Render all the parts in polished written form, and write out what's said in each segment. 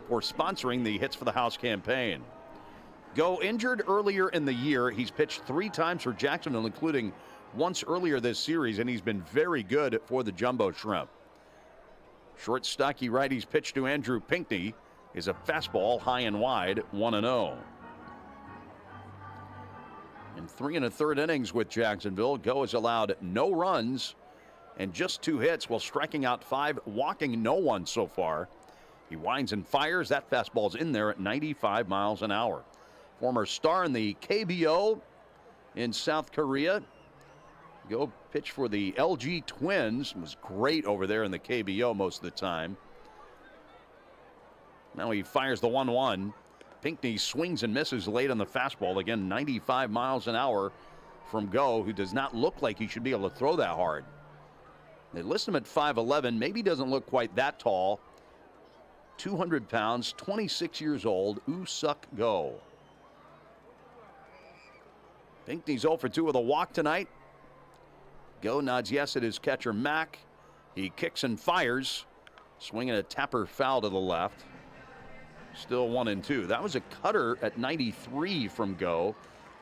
for sponsoring the Hits for the House campaign. Go injured earlier in the year. He's pitched 3 times for Jacksonville, including once earlier this series, and he's been very good for the Jumbo Shrimp. Short, stocky righty's pitch to Andrew Pinckney is a fastball high and wide, 1-0. In 3 1/3 innings with Jacksonville, Go has allowed no runs and just 2 hits while striking out 5, walking no one so far. He winds and fires. That fastball's in there at 95 miles an hour. Former star in the KBO in South Korea. Go pitch for the LGTWINS. Was great over there in the KBO most of the time. Now he fires the 1-1. Pinckney swings and misses late on the fastball. Again, 95 miles an hour from Go, who does not look like he should be able to throw that hard. They list him at 5'11". Maybe doesn't look quite that tall. 200 pounds, 26 years old. Woo-Suk Go. Pinckney's 0 for 2 with a walk tonight. Go nods yes at his catcher, Mack. He kicks and fires. Swinging a tapper foul to the left. Still 1-2. That was a cutter at 93 from Go.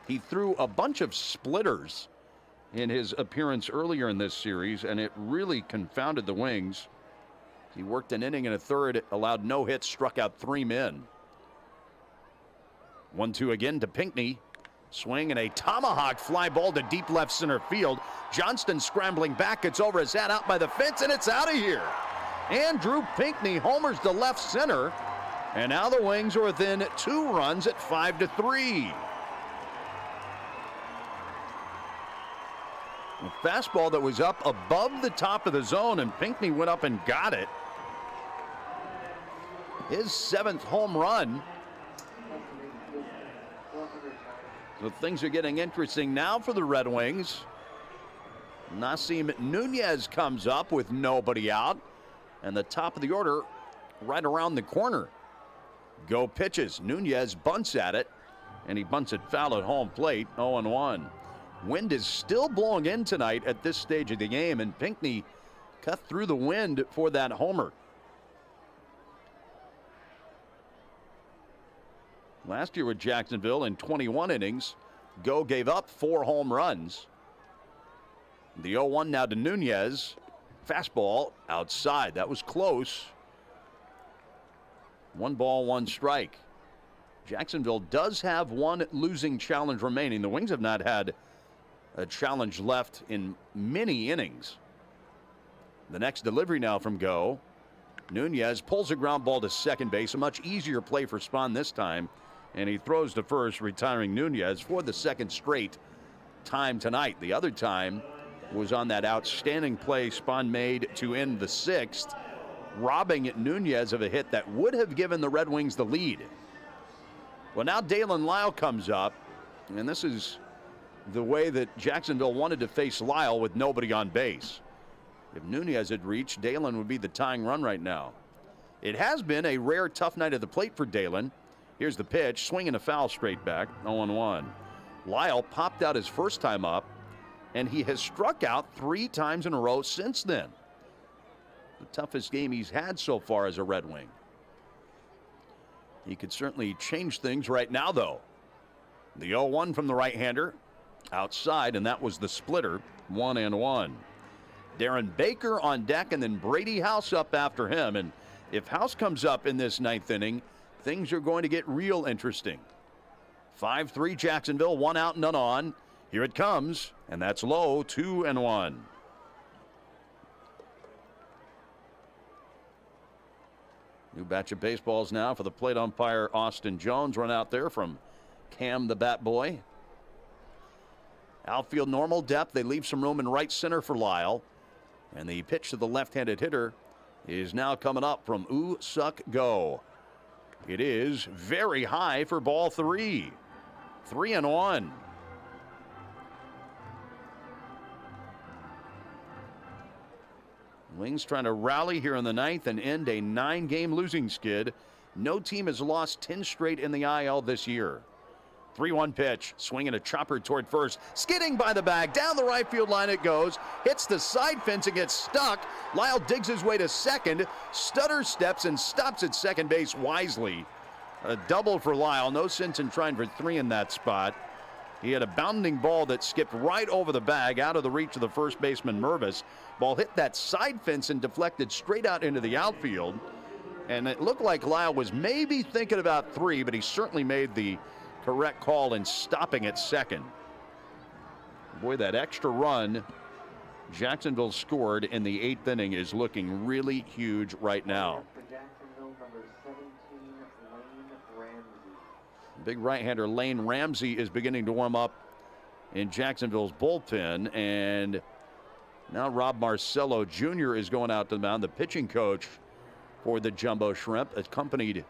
He threw a bunch of splitters in his appearance earlier in this series, and it really confounded the Wings. He worked an inning and a third, allowed no hits, struck out 3 men. 1-2 again to Pinckney. Swing and a tomahawk fly ball to deep left center field. Johnston scrambling back. It's over his head, out by the fence, and it's out of here. Andrew Pinckney homers to left center. And now the Wings are within 2 runs at 5-3. A fastball that was up above the top of the zone, and Pinckney went up and got it. His 7th home run. So things are getting interesting now for the Red Wings. Nasim Nunez comes up with nobody out, and the top of the order right around the corner. Go pitches. Nunez bunts at it, and he bunts it foul at home plate. 0-1. Wind is still blowing in tonight at this stage of the game, and Pinckney cut through the wind for that homer. Last year with Jacksonville in 21 innings, Go gave up 4 home runs. The 0-1 now to Nunez. Fastball outside. That was close. 1 ball, 1 strike. Jacksonville does have 1 losing challenge remaining. The Wings have not had a challenge left in many innings. The next delivery now from Go. Nunez pulls a ground ball to second base. A much easier play for Spahn this time. And he throws to first, retiring Nunez for the 2nd straight time tonight. The other time was on that outstanding play Spahn made to end the 6th, robbing Nunez of a hit that would have given the Red Wings the lead. Well, now Dalen Lyle comes up, and this is the way that Jacksonville wanted to face Lyle with nobody on base. If Nunez had reached, Dalen would be the tying run right now. It has been a rare tough night at the plate for Dalen. Here's the pitch, swinging a foul straight back, 0-1. Lyle popped out his first time up, and he has struck out 3 times in a row since then. The toughest game he's had so far as a Red Wing. He could certainly change things right now, though. The 0-1 from the right-hander, outside, and that was the splitter, 1-1. Darren Baker on deck, and then Brady House up after him. And if House comes up in this 9th inning, things are going to get real interesting. 5-3 Jacksonville, 1 out, none on. Here it comes, and that's low, 2-1. New batch of baseballs now for the plate umpire Austin Jones. Run out there from Cam the Bat Boy. Outfield normal depth. They leave some room in right center for Lyle. And the pitch to the left-handed hitter is now coming up from Woo-Suk Go. It is very high for ball 3. 3-1. Wings trying to rally here in the 9th and end a 9-game losing skid. No team has lost 10 straight in the IL this year. 3-1 pitch, swinging a chopper toward first, skidding by the bag, down the right field line it goes, hits the side fence and gets stuck. Lyle digs his way to second, stutter steps and stops at second base wisely. A double for Lyle, no sense in trying for 3 in that spot. He had a bounding ball that skipped right over the bag, out of the reach of the first baseman Mervis. Ball hit that side fence and deflected straight out into the outfield. And it looked like Lyle was maybe thinking about 3, but he certainly made the correct call in stopping at second. Boy, that extra run Jacksonville scored in the 8th inning is looking really huge right now. Big right-hander Lane Ramsey is beginning to warm up in Jacksonville's bullpen, and now Rob Marcello Jr. is going out to the mound, the pitching coach for the Jumbo Shrimp, accompanied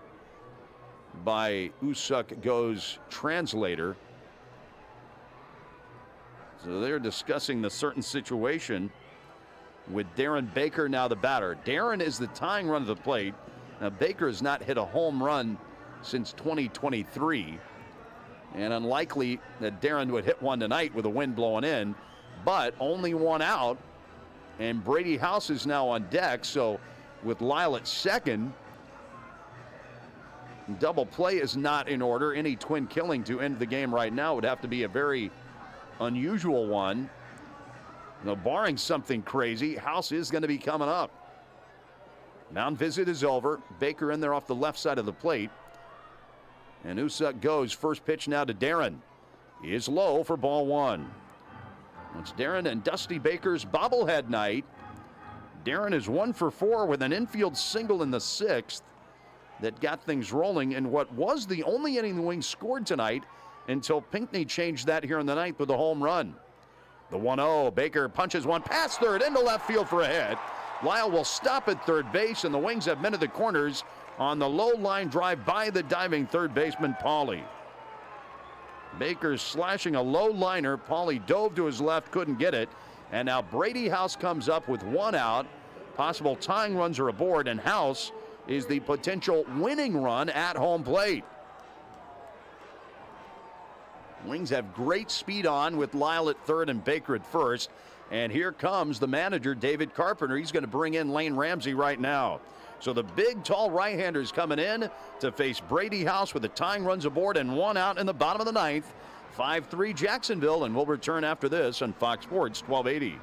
by Woo-Suk goes translator. So they're discussing the certain situation with Darren Baker now the batter. Darren is the tying run of the plate. Now Baker has not hit a home run since 2023, and unlikely that Darren would hit one tonight with the wind blowing in, but only 1 out, and Brady House is now on deck. So with Lyle at second, double play is not in order. Any twin killing to end the game right now would have to be a very unusual one. Now, barring something crazy, House is going to be coming up. Mound visit is over. Baker in there off the left side of the plate. And Woo-Suk goes. First pitch now to Darren. He is low for ball 1. It's Darren and Dusty Baker's bobblehead night. Darren is 1 for 4 with an infield single in the 6th that got things rolling in what was the only inning the Wings scored tonight until Pinckney changed that here in the 9th with a home run. The 1-0, Baker punches one past third into left field for a hit. Lyle will stop at third base, and the Wings have men at the corners on the low line drive by the diving third baseman Pauly. Baker's slashing a low liner. Pauly dove to his left, couldn't get it. And now Brady House comes up with 1 out. Possible tying runs are aboard, and House is the potential winning run at home plate. Wings have great speed on with Lyle at third and Baker at first. And here comes the manager, David Carpenter. He's going to bring in Lane Ramsey right now. So the big, tall right-hander is coming in to face Brady House with the tying runs aboard and 1 out in the bottom of the 9th. 5-3 Jacksonville, and we'll return after this on Fox Sports 1280.